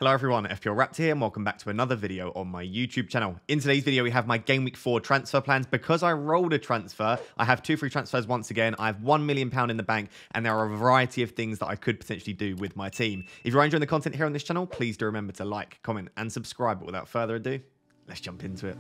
Hello everyone, FPL Raptor here and welcome back to another video on my YouTube channel. In today's video we have my Game Week 4 transfer plans. Because I rolled a transfer, I have 2 free transfers once again. I have £1 million in the bank and there are a variety of things that I could potentially do with my team. If you're enjoying the content here on this channel, please do remember to like, comment and subscribe. But without further ado, let's jump into it.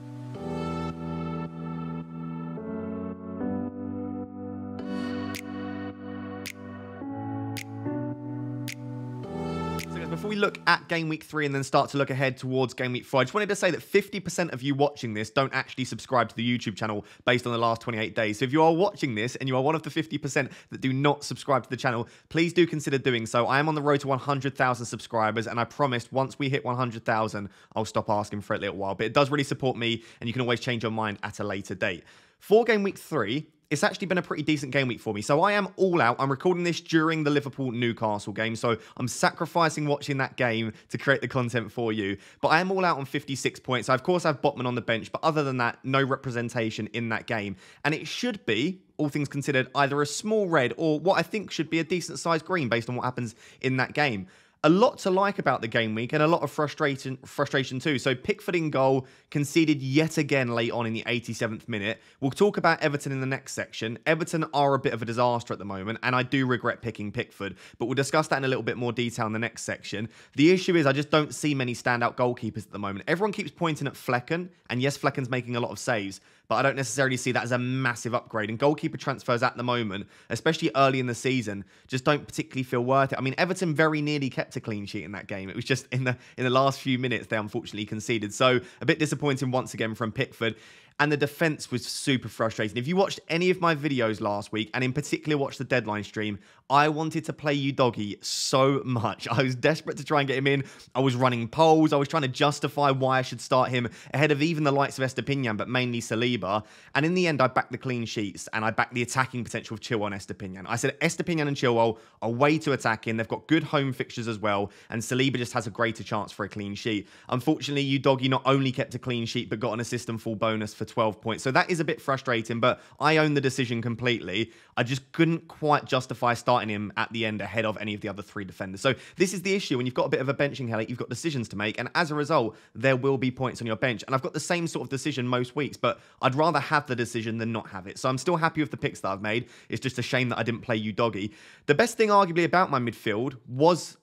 Before we look at Game Week 3 and then start to look ahead towards Game Week 4, I just wanted to say that 50% of you watching this don't actually subscribe to the YouTube channel based on the last 28 days. So if you are watching this and you are one of the 50% that do not subscribe to the channel, please do consider doing so. I am on the road to 100,000 subscribers and I promised once we hit 100,000, I'll stop asking for it a little while. But it does really support me and you can always change your mind at a later date. For Game Week 3, it's actually been a pretty decent game week for me. So I am all out. I'm recording this during the Liverpool-Newcastle game. So I'm sacrificing watching that game to create the content for you. But I am all out on 56 points. I, of course, have Botman on the bench. But other than that, no representation in that game. And it should be, all things considered, either a small red or what I think should be a decent-sized green based on what happens in that game. A lot to like about the game week and a lot of frustration too. So Pickford in goal, conceded yet again late on in the 87th minute. We'll talk about Everton in the next section. Everton are a bit of a disaster at the moment and I do regret picking Pickford, but we'll discuss that in a little bit more detail in the next section. The issue is I just don't see many standout goalkeepers at the moment. Everyone keeps pointing at Flecken, and yes, Flecken's making a lot of saves, but I don't necessarily see that as a massive upgrade. And goalkeeper transfers at the moment, especially early in the season, just don't particularly feel worth it. I mean, Everton very nearly kept a clean sheet in that game. It was just in the last few minutes they unfortunately conceded. So a bit disappointing once again from Pickford. And the defense was super frustrating. If you watched any of my videos last week, and in particular watched the deadline stream, I wanted to play Udogie so much. I was desperate to try and get him in. I was running polls. I was trying to justify why I should start him ahead of even the likes of Estepinian, but mainly Saliba. And in the end, I backed the clean sheets and I backed the attacking potential of Chilwell and Estepinian. I said Estepinian and Chilwell are way to attacking. They've got good home fixtures as well. And Saliba just has a greater chance for a clean sheet. Unfortunately, Udogie not only kept a clean sheet, but got an assist and full bonus for 12 points. So that is a bit frustrating, but I own the decision completely. I just couldn't quite justify starting him at the end ahead of any of the other 3 defenders. So this is the issue. When you've got a bit of a benching headache, you've got decisions to make, and as a result, there will be points on your bench. And I've got the same sort of decision most weeks, but I'd rather have the decision than not have it. So I'm still happy with the picks that I've made. It's just a shame that I didn't play Udogie. The best thing arguably about my midfield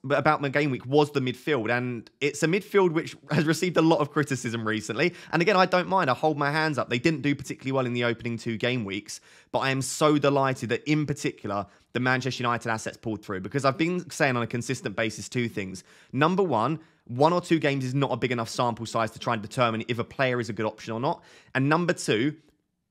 about my game week was the midfield, and it's a midfield which has received a lot of criticism recently. And again, I don't mind. I hold my hands up. They didn't do particularly well in the opening 2 game weeks, but I am so delighted that in particular the Manchester United assets pulled through, because I've been saying on a consistent basis 2 things. Number one or 2 games is not a big enough sample size to try and determine if a player is a good option or not. And number 2,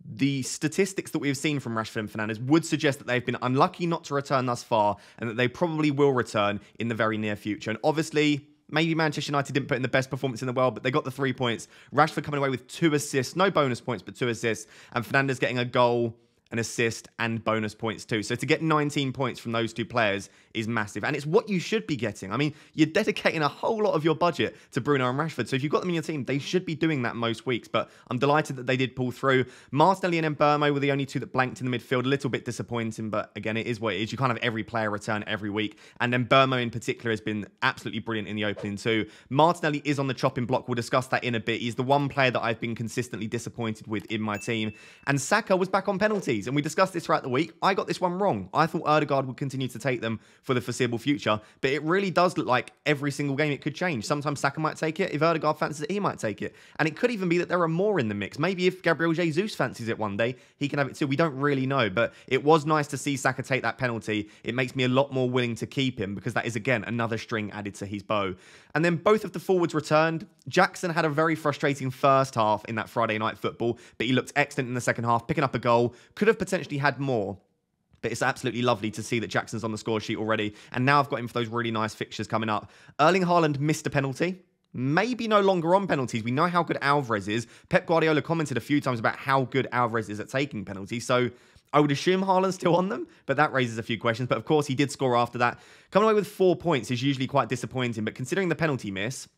the statistics that we've seen from Rashford and Fernandes would suggest that they've been unlucky not to return thus far and that they probably will return in the very near future. And obviously, maybe Manchester United didn't put in the best performance in the world, but they got the 3 points. Rashford coming away with 2 assists, no bonus points, but 2 assists, and Fernandes getting a goal, an assist, and bonus points too. So to get 19 points from those 2 players is massive. And it's what you should be getting. I mean, you're dedicating a whole lot of your budget to Bruno and Rashford. So if you've got them in your team, they should be doing that most weeks. But I'm delighted that they did pull through. Martinelli and Mbeumo were the only 2 that blanked in the midfield. A little bit disappointing, but again, it is what it is. You can't have every player return every week. And then Mbeumo in particular has been absolutely brilliant in the opening too. Martinelli is on the chopping block. We'll discuss that in a bit. He's the one player that I've been consistently disappointed with in my team. And Saka was back on penalties. And we discussed this throughout the week. I got this one wrong. I thought Odegaard would continue to take them for the foreseeable future, but it really does look like every single game it could change. Sometimes Saka might take it. If Odegaard fancies it, he might take it. And it could even be that there are more in the mix. Maybe if Gabriel Jesus fancies it one day, he can have it too. We don't really know, but it was nice to see Saka take that penalty. It makes me a lot more willing to keep him because that is, again, another string added to his bow. And then both of the forwards returned. Jackson had a very frustrating first half in that Friday night football, but he looked excellent in the second half, picking up a goal. Could have potentially had more. But it's absolutely lovely to see that Jackson's on the score sheet already. And now I've got him for those really nice fixtures coming up. Erling Haaland missed a penalty. Maybe no longer on penalties. We know how good Alvarez is. Pep Guardiola commented a few times about how good Alvarez is at taking penalties. So I would assume Haaland's still on them, but that raises a few questions. But of course, he did score after that. Coming away with 4 points is usually quite disappointing. But considering the penalty miss,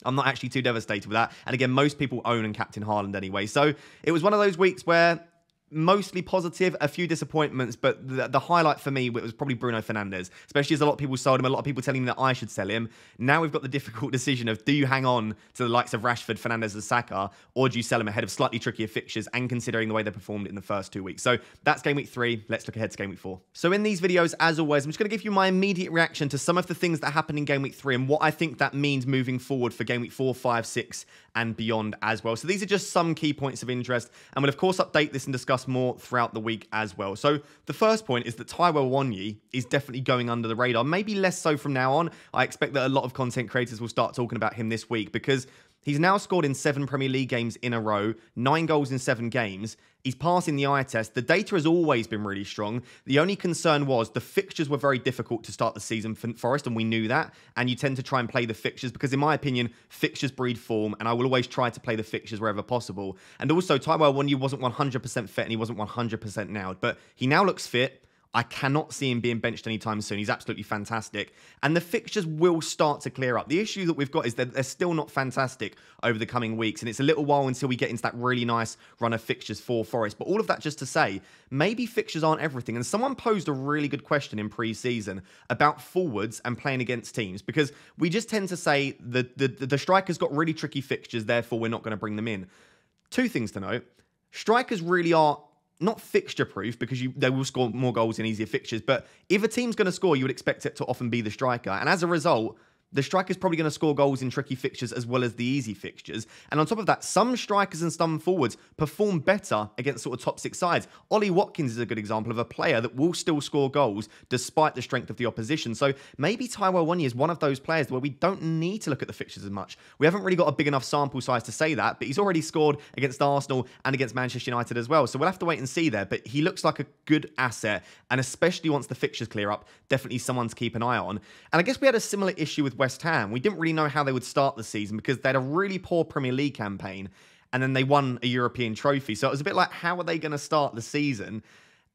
I'm not actually too devastated with that. And again, most people own and captain Haaland anyway. So it was one of those weeks where mostly positive, a few disappointments, but the highlight for me was probably Bruno Fernandes, especially as a lot of people sold him, a lot of people telling me that I should sell him. Now we've got the difficult decision of, do you hang on to the likes of Rashford, Fernandes and Saka, or do you sell him ahead of slightly trickier fixtures and considering the way they performed in the first 2 weeks? So that's game week 3. Let's look ahead to game week 4. So in these videos, as always, I'm just going to give you my immediate reaction to some of the things that happened in game week 3 and what I think that means moving forward for game week 4, 5, 6 and beyond as well. So these are just some key points of interest, and we'll of course update this and discuss more throughout the week as well. So the first point is that Taiwo Awoniyi is definitely going under the radar, maybe less so from now on. I expect that a lot of content creators will start talking about him this week because he's now scored in 7 Premier League games in a row, 9 goals in 7 games. He's passing the eye test. The data has always been really strong. The only concern was the fixtures were very difficult to start the season for Forest, and we knew that. And you tend to try and play the fixtures because, in my opinion, fixtures breed form, and I will always try to play the fixtures wherever possible. And also, Taiwo Awoniyi wasn't 100% fit and he wasn't 100% nailed, but he now looks fit. I cannot see him being benched anytime soon. He's absolutely fantastic. And the fixtures will start to clear up. The issue that we've got is that they're still not fantastic over the coming weeks. And it's a little while until we get into that really nice run of fixtures for Forest. But all of that just to say, maybe fixtures aren't everything. And someone posed a really good question in pre-season about forwards and playing against teams. Because we just tend to say that the strikers got really tricky fixtures, therefore we're not going to bring them in. 2 things to note. Strikers really are not fixture proof because they will score more goals in easier fixtures, but if a team's going to score, you would expect it to often be the striker. And as a result, the striker's probably going to score goals in tricky fixtures as well as the easy fixtures. And on top of that, some strikers and some forwards perform better against sort of top 6 sides. Ollie Watkins is a good example of a player that will still score goals despite the strength of the opposition. So maybe Taiwo Awoniyi is one of those players where we don't need to look at the fixtures as much. We haven't really got a big enough sample size to say that, but he's already scored against Arsenal and against Manchester United as well. So we'll have to wait and see there, but he looks like a good asset, and especially once the fixtures clear up, definitely someone to keep an eye on. And I guess we had a similar issue with West Ham. We didn't really know how they would start the season because they had a really poor Premier League campaign and then they won a European trophy. So it was a bit like, how are they going to start the season?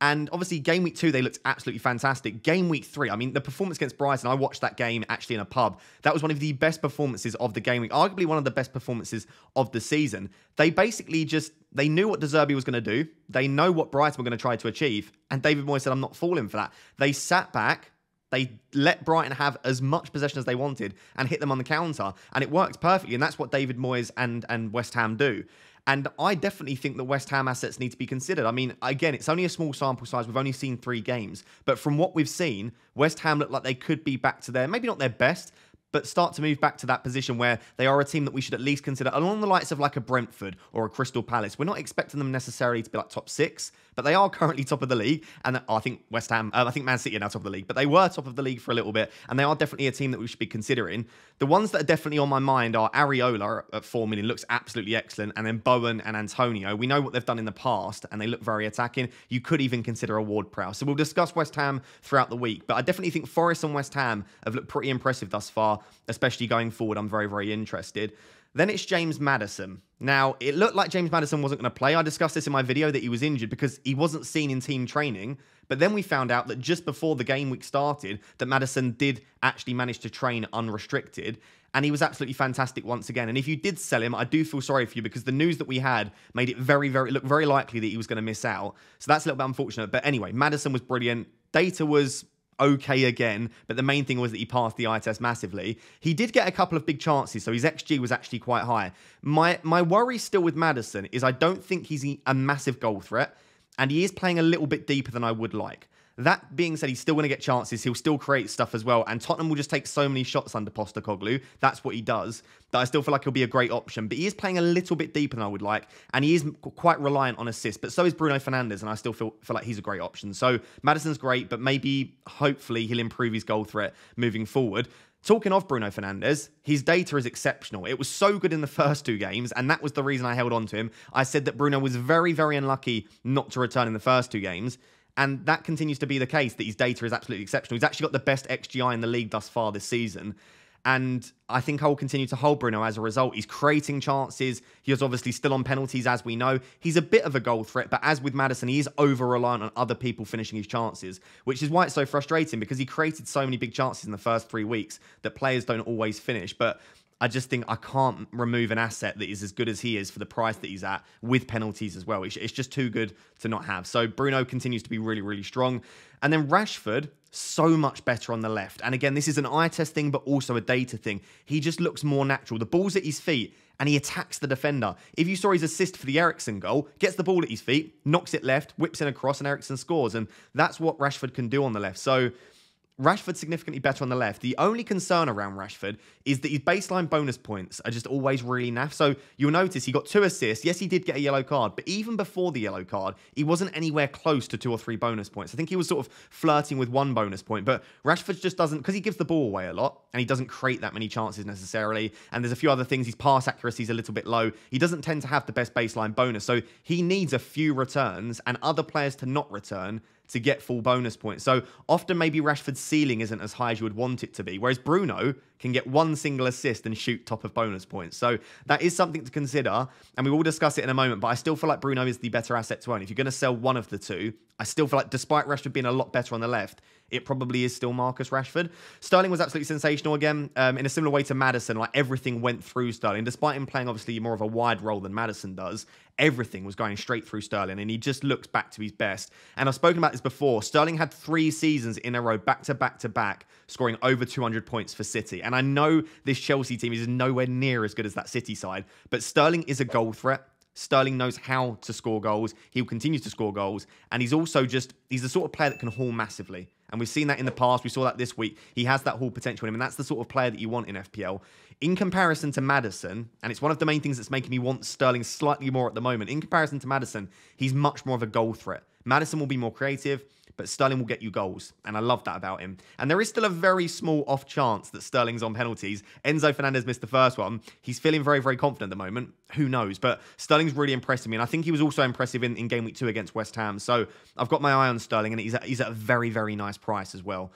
And obviously, game week 2, they looked absolutely fantastic. Game week 3, I mean, the performance against Brighton, I watched that game actually in a pub. That was one of the best performances of the game week, arguably one of the best performances of the season. They basically they knew what De Zerbi was going to do. They know what Brighton were going to try to achieve. And David Moyes said, I'm not falling for that. They sat back. They let Brighton have as much possession as they wanted and hit them on the counter. And it worked perfectly. And that's what David Moyes and West Ham do. And I definitely think that West Ham assets need to be considered. I mean, again, it's only a small sample size. We've only seen 3 games. But from what we've seen, West Ham look like they could be back to maybe not their best, but start to move back to that position where they are a team that we should at least consider along the likes of like a Brentford or a Crystal Palace. We're not expecting them necessarily to be like top 6, but they are currently top of the league. And I think I think Man City are now top of the league, but they were top of the league for a little bit. And they are definitely a team that we should be considering. The ones that are definitely on my mind are Areola at 4 million, looks absolutely excellent. And then Bowen and Antonio. We know what they've done in the past and they look very attacking. You could even consider a Ward-Prowse. So we'll discuss West Ham throughout the week. But I definitely think Forest and West Ham have looked pretty impressive thus far, especially going forward. I'm very, very interested. Then it's James Maddison. Now, it looked like James Maddison wasn't going to play. I discussed this in my video that he was injured because he wasn't seen in team training. But then we found out that just before the game week started, that Maddison did actually manage to train unrestricted. And he was absolutely fantastic once again. And if you did sell him, I do feel sorry for you because the news that we had made it look very likely that he was going to miss out. So that's a little bit unfortunate. But anyway, Maddison was brilliant. Data was okay again, but the main thing was that he passed the eye test massively. He did get a couple of big chances, so his XG was actually quite high. My worry still with Maddison is I don't think he's a massive goal threat, and he is playing a little bit deeper than I would like. That being said, he's still going to get chances. He'll still create stuff as well. And Tottenham will just take so many shots under Postecoglou. That's what he does. That I still feel like he'll be a great option. But he is playing a little bit deeper than I would like. And he is quite reliant on assists. But so is Bruno Fernandes. And I still feel like he's a great option. So Maddison's great. But maybe, hopefully, he'll improve his goal threat moving forward. Talking of Bruno Fernandes, his data is exceptional. It was so good in the first 2 games, and that was the reason I held on to him. I said that Bruno was very, very unlucky not to return in the first 2 games, and that continues to be the case, that his data is absolutely exceptional. He's actually got the best XGI in the league thus far this season, and I think I will continue to hold Bruno as a result. He's creating chances. He is obviously still on penalties, as we know. He's a bit of a goal threat, but as with Maddison, he is over-reliant on other people finishing his chances, which is why it's so frustrating, because he created so many big chances in the first 3 weeks that players don't always finish. But I just think I can't remove an asset that is as good as he is for the price that he's at with penalties as well. It's just too good to not have. So Bruno continues to be really, really strong. And then Rashford, so much better on the left. And again, this is an eye test thing, but also a data thing. He just looks more natural. The ball's at his feet and he attacks the defender. If you saw his assist for the Eriksen goal, gets the ball at his feet, knocks it left, whips in across, and Eriksen scores. And that's what Rashford can do on the left. So Rashford's significantly better on the left. The only concern around Rashford is that his baseline bonus points are just always really naff. So you'll notice he got 2 assists. Yes, he did get a yellow card, but even before the yellow card, he wasn't anywhere close to 2 or 3 bonus points. I think he was sort of flirting with 1 bonus point, but Rashford just doesn't, because he gives the ball away a lot and he doesn't create that many chances necessarily. And there's a few other things. His pass accuracy is a little bit low. He doesn't tend to have the best baseline bonus. So he needs a few returns and other players to not return to get full bonus points. So often maybe Rashford's ceiling isn't as high as you would want it to be, whereas Bruno can get 1 single assist and shoot top of bonus points. So that is something to consider, and we will discuss it in a moment, but I still feel like Bruno is the better asset to own. If you're going to sell one of the two, I still feel like despite Rashford being a lot better on the left, it probably is still Marcus Rashford. Sterling was absolutely sensational again, in a similar way to Maddison. Like everything went through Sterling, despite him playing obviously more of a wide role than Maddison does. Everything was going straight through Sterling, and he just looks back to his best. And I've spoken about this before. Sterling had 3 seasons in a row, back to back to back, scoring over 200 points for City. And I know this Chelsea team is nowhere near as good as that City side, but Sterling is a goal threat. Sterling knows how to score goals. He'll continue to score goals. And he's also he's the sort of player that can haul massively. And we've seen that in the past. We saw that this week. He has that haul potential in him. And that's the sort of player that you want in FPL. In comparison to Maddison, and it's one of the main things that's making me want Sterling slightly more at the moment. In comparison to Maddison, he's much more of a goal threat. Maddison will be more creative, but Sterling will get you goals. And I love that about him. And there is still a very small off chance that Sterling's on penalties. Enzo Fernandez missed the first one. He's feeling very, very confident at the moment. Who knows? But Sterling's really impressing me. And I think he was also impressive in game week 2 against West Ham. So I've got my eye on Sterling, and he's at a very, very nice price as well.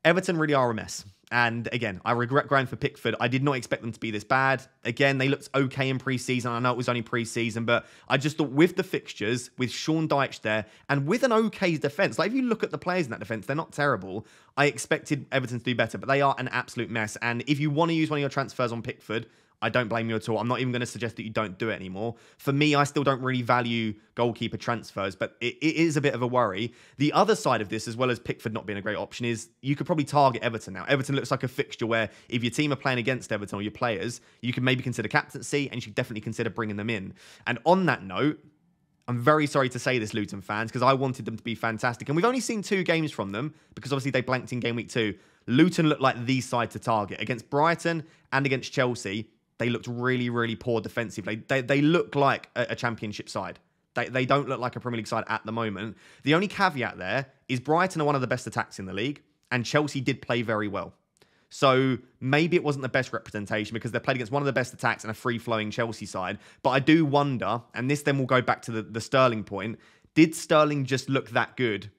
Everton really are a mess. And again, I regret going for Pickford. I did not expect them to be this bad. Again, they looked okay in pre-season. I know it was only pre-season, but I just thought with the fixtures, with Sean Dyche there, and with an okay defence, like if you look at the players in that defence, they're not terrible. I expected Everton to do better, but they are an absolute mess. And if you want to use one of your transfers on Pickford, I don't blame you at all. I'm not even going to suggest that you don't do it anymore. For me, I still don't really value goalkeeper transfers, but it is a bit of a worry. The other side of this, as well as Pickford not being a great option, is you could probably target Everton now. Everton looks like a fixture where if your team are playing against Everton or your players, you can maybe consider captaincy and you should definitely consider bringing them in. And on that note, I'm very sorry to say this, Luton fans, because I wanted them to be fantastic. And we've only seen 2 games from them because obviously they blanked in game week 2. Luton looked like the side to target. Against Brighton and against Chelsea, they looked really, really poor defensively. They look like a championship side. They don't look like a Premier League side at the moment. The only caveat there is Brighton are one of the best attacks in the league, and Chelsea did play very well. So maybe it wasn't the best representation because they played against one of the best attacks and a free-flowing Chelsea side. But I do wonder, and this then will go back to the Sterling point, did Sterling just look that good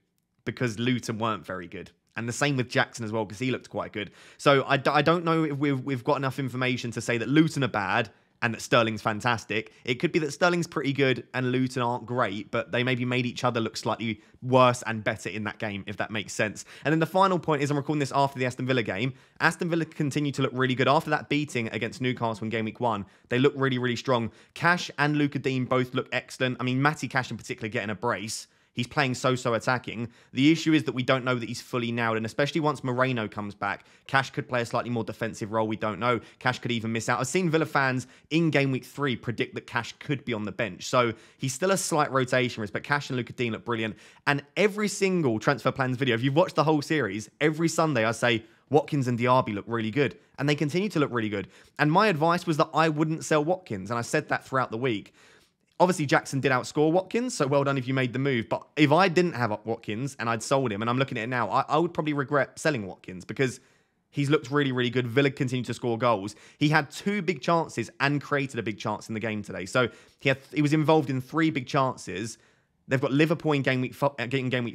because Luton weren't very good? And the same with Jackson as well, because he looked quite good. So I don't know if we've got enough information to say that Luton are bad and that Sterling's fantastic. It could be that Sterling's pretty good and Luton aren't great, but they maybe made each other look slightly worse and better in that game, if that makes sense. And then the final point is I'm recording this after the Aston Villa game. Aston Villa continue to look really good. After that beating against Newcastle in game week 1, they look really, really strong. Cash and Luka Dean both look excellent. I mean, Matty Cash in particular getting a brace. He's playing so attacking. The issue is that we don't know that he's fully nailed, and especially once Moreno comes back, Cash could play a slightly more defensive role. We don't know. Cash could even miss out. I've seen Villa fans in game week 3 predict that Cash could be on the bench. So he's still a slight rotation risk, but Cash and Luka Dean look brilliant. And every single Transfer Plans video, if you've watched the whole series, every Sunday I say, Watkins and Diaby look really good. And they continue to look really good. And my advice was that I wouldn't sell Watkins. And I said that throughout the week. Obviously, Jackson did outscore Watkins, so well done if you made the move. But if I didn't have Watkins and I'd sold him, and I'm looking at it now, I would probably regret selling Watkins because he's looked really, really good. Villa continued to score goals. He had 2 big chances and created a big chance in the game today. So he was involved in 3 big chances. They've got Liverpool in game week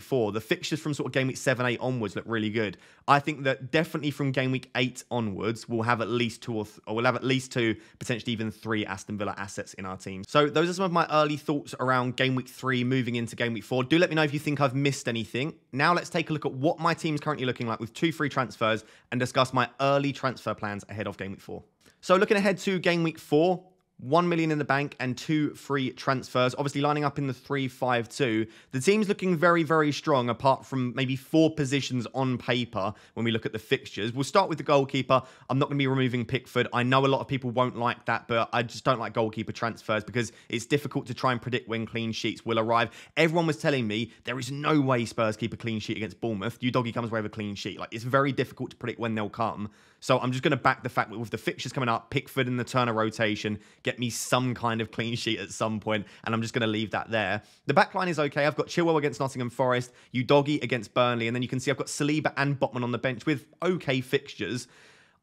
4. The fixtures from sort of game week 7, 8 onwards look really good. I think that definitely from game week 8 onwards, we'll have at least 2 potentially even 3 Aston Villa assets in our team. So those are some of my early thoughts around game week 3 moving into game week 4. Do let me know if you think I've missed anything. Now let's take a look at what my team's currently looking like with 2 free transfers and discuss my early transfer plans ahead of game week 4. So looking ahead to game week 4, 1 million in the bank and 2 free transfers. Obviously lining up in the 3-5-2. The team's looking very, very strong apart from maybe 4 positions on paper when we look at the fixtures. We'll start with the goalkeeper. I'm not going to be removing Pickford. I know a lot of people won't like that, but I just don't like goalkeeper transfers because it's difficult to try and predict when clean sheets will arrive. Everyone was telling me there is no way Spurs keep a clean sheet against Bournemouth. Udogie comes away with a clean sheet. Like, it's very difficult to predict when they'll come. So I'm just going to back the fact that with the fixtures coming up, Pickford in the Turner rotation, get me some kind of clean sheet at some point, and I'm just going to leave that there. The back line is okay. I've got Chilwell against Nottingham Forest, Udogie against Burnley, and then you can see I've got Saliba and Botman on the bench with okay fixtures.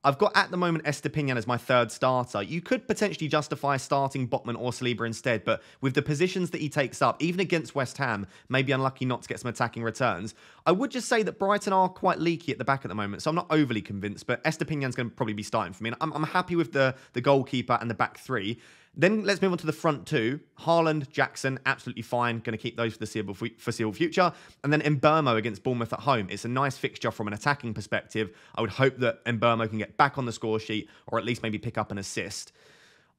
I've got at the moment Estepinian as my third starter. You could potentially justify starting Botman or Saliba instead, but with the positions that he takes up, even against West Ham, maybe unlucky not to get some attacking returns. I would just say that Brighton are quite leaky at the back at the moment, so I'm not overly convinced, but Estepinian's going to probably be starting for me. And I'm happy with the goalkeeper and the back 3. Then let's move on to the front 2. Haaland, Jackson, absolutely fine. Going to keep those for the foreseeable future. And then Mbeumo against Bournemouth at home. It's a nice fixture from an attacking perspective. I would hope that Mbeumo can get back on the score sheet or at least maybe pick up an assist.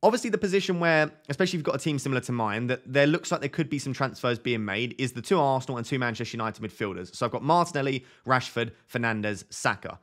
Obviously, the position where, especially if you've got a team similar to mine, that there looks like there could be some transfers being made is the 2 Arsenal and 2 Manchester United midfielders. So I've got Martinelli, Rashford, Fernandes, Saka.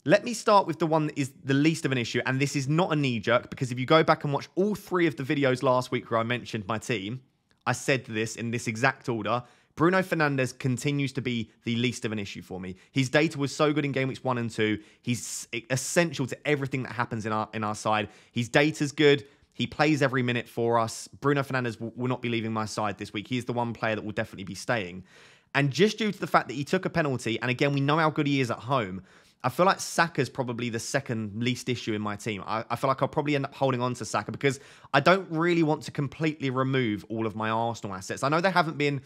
Let me start with the one that is the least of an issue, and this is not a knee-jerk, because if you go back and watch all 3 of the videos last week where I mentioned my team, I said this in this exact order. Bruno Fernandes continues to be the least of an issue for me. His data was so good in game weeks 1 and 2. He's essential to everything that happens in our side. His data's good. He plays every minute for us. Bruno Fernandes will not be leaving my side this week. He is the one player that will definitely be staying. And just due to the fact that he took a penalty, and again, we know how good he is at home, I feel like Saka's probably the second least issue in my team. I feel like I'll probably end up holding on to Saka because I don't really want to completely remove all of my Arsenal assets. I know they haven't been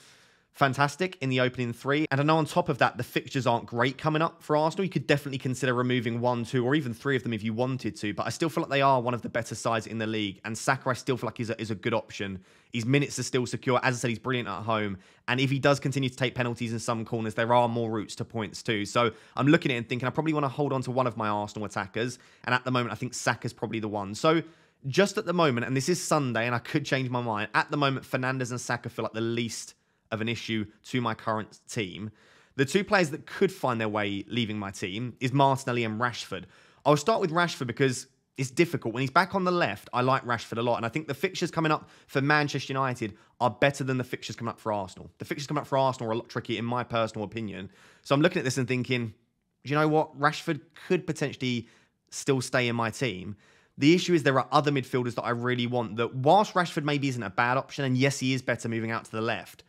fantastic in the opening 3. And I know on top of that, the fixtures aren't great coming up for Arsenal. You could definitely consider removing 1, 2, or even 3 of them if you wanted to. But I still feel like they are one of the better sides in the league. And Saka, I still feel like is a good option. His minutes are still secure. As I said, he's brilliant at home. And if he does continue to take penalties in some corners, there are more routes to points too. So I'm looking at it and thinking I probably want to hold on to one of my Arsenal attackers. And at the moment, I think Saka's probably the one. So just at the moment, and this is Sunday, and I could change my mind. At the moment, Fernandes and Saka feel like the least of an issue to my current team. The 2 players that could find their way leaving my team is Martinelli and Rashford. I'll start with Rashford because it's difficult. When he's back on the left, I like Rashford a lot. And I think the fixtures coming up for Manchester United are better than the fixtures coming up for Arsenal. The fixtures coming up for Arsenal are a lot trickier in my personal opinion. So I'm looking at this and thinking, do you know what? Rashford could potentially still stay in my team. The issue is there are other midfielders that I really want that whilst Rashford maybe isn't a bad option, and yes, he is better moving out to the left,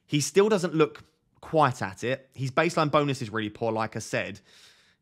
he still doesn't look quite at it. His baseline bonus is really poor, like I said.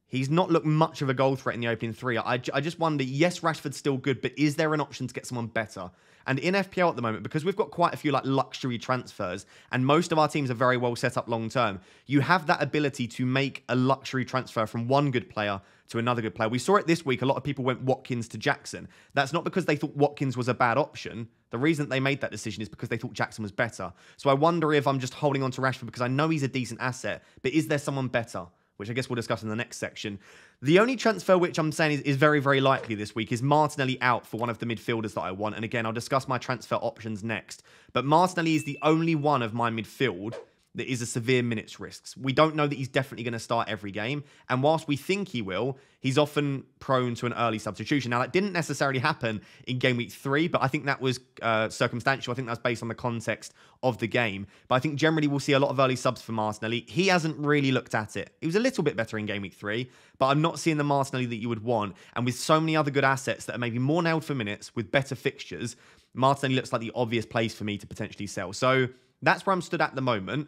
He's not looked much of a goal threat in the opening 3. I just wonder, yes, Rashford's still good, but is there an option to get someone better? And in FPL at the moment, because we've got quite a few like luxury transfers, and most of our teams are very well set up long term, you have that ability to make a luxury transfer from one good player to another good player. We saw it this week. A lot of people went Watkins to Jackson. That's not because they thought Watkins was a bad option. The reason they made that decision is because they thought Jackson was better. So I wonder if I'm just holding on to Rashford because I know he's a decent asset, but is there someone better? Which I guess we'll discuss in the next section. The only transfer which I'm saying is very, very likely this week is Martinelli out for one of the midfielders that I want. And again, I'll discuss my transfer options next. But Martinelli is the only one of my midfield that is a severe minutes risks. We don't know that he's definitely going to start every game. And whilst we think he will, he's often prone to an early substitution. Now, that didn't necessarily happen in game week 3, but I think that was circumstantial. I think that's based on the context of the game. But I think generally we'll see a lot of early subs for Martinelli. He hasn't really looked at it. He was a little bit better in game week 3, but I'm not seeing the Martinelli that you would want. And with so many other good assets that are maybe more nailed for minutes with better fixtures, Martinelli looks like the obvious place for me to potentially sell. So that's where I'm stood at the moment.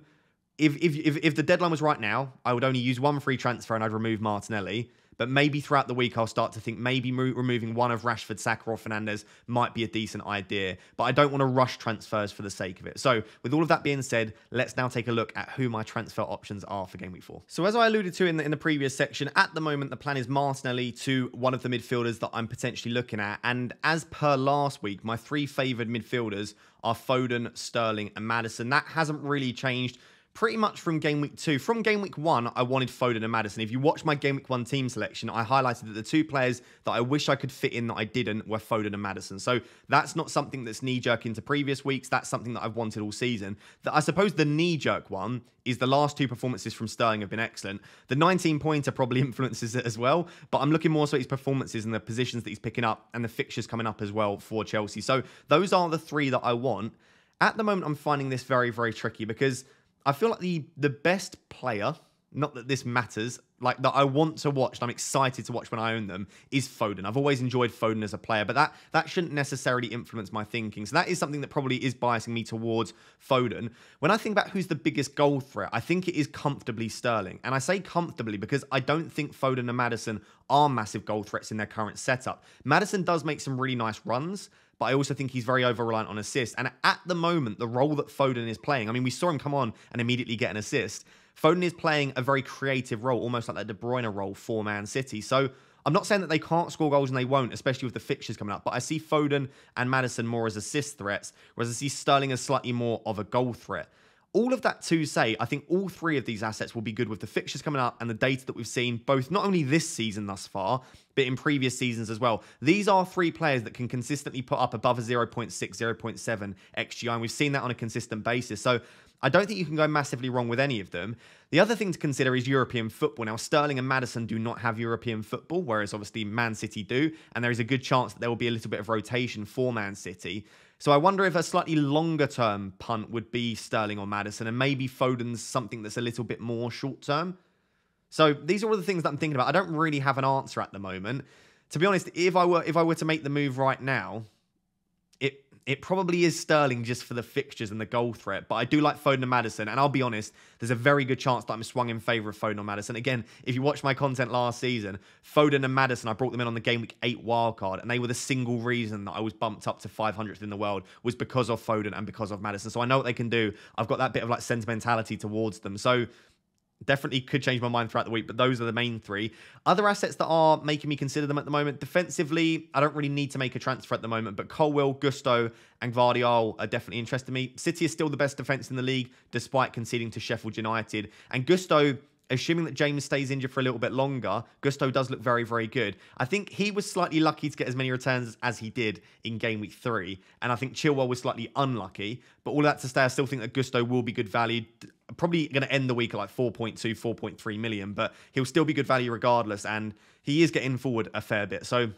If the deadline was right now, I would only use 1 free transfer and I'd remove Martinelli. But maybe throughout the week, I'll start to think maybe removing one of Rashford, Saka, or Fernandes might be a decent idea. But I don't want to rush transfers for the sake of it. So with all of that being said, let's now take a look at who my transfer options are for Game Week 4. So as I alluded to in the previous section, at the moment, the plan is Martinelli to one of the midfielders that I'm potentially looking at. And as per last week, my 3 favoured midfielders are Foden, Sterling, and Maddison. That hasn't really changed. pretty much from game week 2. From game week 1, I wanted Foden and Maddison. If you watch my game week 1 team selection, I highlighted that the 2 players that I wish I could fit in that I didn't were Foden and Maddison. So that's not something that's knee-jerk into previous weeks. That's something that I've wanted all season. I suppose the knee-jerk one is the last 2 performances from Sterling have been excellent. The 19-pointer probably influences it as well, but I'm looking more so at his performances and the positions that he's picking up and the fixtures coming up as well for Chelsea. So those are the 3 that I want. At the moment, I'm finding this very, very tricky because I feel like the best player, not that this matters, like that I want to watch, and I'm excited to watch when I own them, is Foden. I've always enjoyed Foden as a player, but that shouldn't necessarily influence my thinking. So that is something that probably is biasing me towards Foden. When I think about who's the biggest goal threat, I think it is comfortably Sterling. And I say comfortably because I don't think Foden and Maddison are massive goal threats in their current setup. Maddison does make some really nice runs, but I also think he's very over-reliant on assists. And at the moment, the role that Foden is playing, I mean, we saw him come on and immediately get an assist. Foden is playing a very creative role, almost like that De Bruyne role for Man City. So I'm not saying that they can't score goals and they won't, especially with the fixtures coming up, but I see Foden and Maddison more as assist threats, whereas I see Sterling as slightly more of a goal threat. All of that to say, I think all 3 of these assets will be good with the fixtures coming up and the data that we've seen, both not only this season thus far, but in previous seasons as well. These are 3 players that can consistently put up above a 0.6, 0.7 XGI, and we've seen that on a consistent basis. So I don't think you can go massively wrong with any of them. The other thing to consider is European football. Now, Sterling and Maddison do not have European football, whereas obviously Man City do, and there is a good chance that there will be a little bit of rotation for Man City. So I wonder if a slightly longer term punt would be Sterling or Maddison, and maybe Foden's something that's a little bit more short term. So these are all the things that I'm thinking about. I don't really have an answer at the moment. To be honest, if I were to make the move right now, it probably is Sterling just for the fixtures and the goal threat. But I do like Foden and Maddison. And I'll be honest, there's a very good chance that I'm swung in favour of Foden or Maddison. Again, if you watch my content last season, Foden and Maddison, I brought them in on the Game Week 8 wildcard. And they were the single reason that I was bumped up to 500th in the world was because of Foden and because of Maddison. So I know what they can do. I've got that bit of like sentimentality towards them. So definitely could change my mind throughout the week, but those are the main 3. Other assets that are making me consider them at the moment. Defensively, I don't really need to make a transfer at the moment, but Colwill, Gusto, and Gvardiol are definitely interested in me. City is still the best defence in the league, despite conceding to Sheffield United. And Gusto, assuming that James stays injured for a little bit longer, Gusto does look very, very good. I think he was slightly lucky to get as many returns as he did in Game Week 3, and I think Chilwell was slightly unlucky. But all that to say, I still think that Gusto will be good value. Probably going to end the week at like 4.2, 4.3 million, but he'll still be good value regardless, and he is getting forward a fair bit. So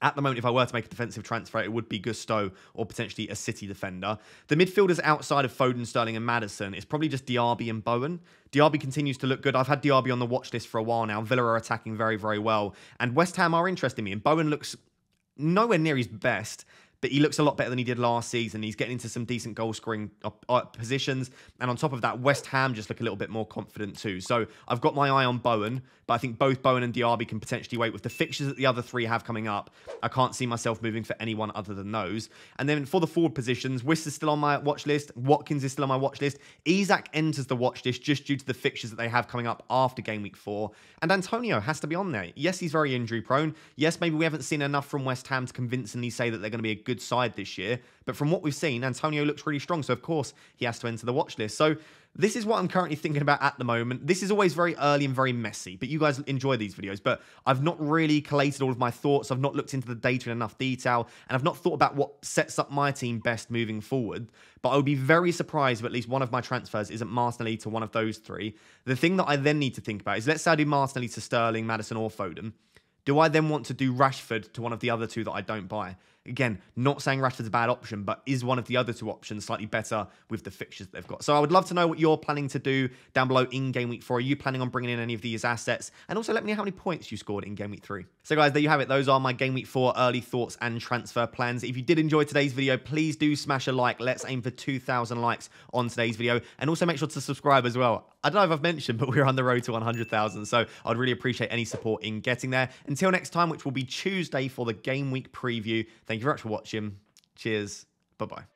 at the moment, if I were to make a defensive transfer, it would be Gusto or potentially a City defender. The midfielders outside of Foden, Sterling and Maddison is probably just Diaby and Bowen. Diaby continues to look good. I've had Diaby on the watch list for a while now. Villa are attacking very, very well. And West Ham are interesting me. And Bowen looks nowhere near his best, but he looks a lot better than he did last season. He's getting into some decent goal-scoring positions. And on top of that, West Ham just look a little bit more confident too. So I've got my eye on Bowen, but I think both Bowen and Diaby can potentially wait. With the fixtures that the other 3 have coming up, I can't see myself moving for anyone other than those. And then for the forward positions, Wiss is still on my watch list. Watkins is still on my watch list. Isak enters the watch list just due to the fixtures that they have coming up after Game Week 4. And Antonio has to be on there. Yes, he's very injury-prone. Yes, maybe we haven't seen enough from West Ham to convincingly say that they're going to be a good side this year. But from what we've seen, Antonio looks really strong. So, of course, he has to enter the watch list. So this is what I'm currently thinking about at the moment. This is always very early and very messy, but you guys enjoy these videos. But I've not really collated all of my thoughts. I've not looked into the data in enough detail, and I've not thought about what sets up my team best moving forward. But I would be very surprised if at least one of my transfers isn't Martinelli to one of those 3. The thing that I then need to think about is, let's say I do Martinelli to Sterling, Maddison or Foden. Do I then want to do Rashford to one of the other 2 that I don't buy? Again, not saying Rashford's a bad option, but is one of the other 2 options slightly better with the fixtures that they've got? So I would love to know what you're planning to do down below in Game Week 4. Are you planning on bringing in any of these assets? And also let me know how many points you scored in Game Week 3. So guys, there you have it. Those are my Game Week 4 early thoughts and transfer plans. If you did enjoy today's video, please do smash a like. Let's aim for 2,000 likes on today's video. And also make sure to subscribe as well. I don't know if I've mentioned, but we're on the road to 100,000. So I'd really appreciate any support in getting there. Until next time, which will be Tuesday for the Game Week preview. Thank you very much for watching. Cheers. Bye-bye.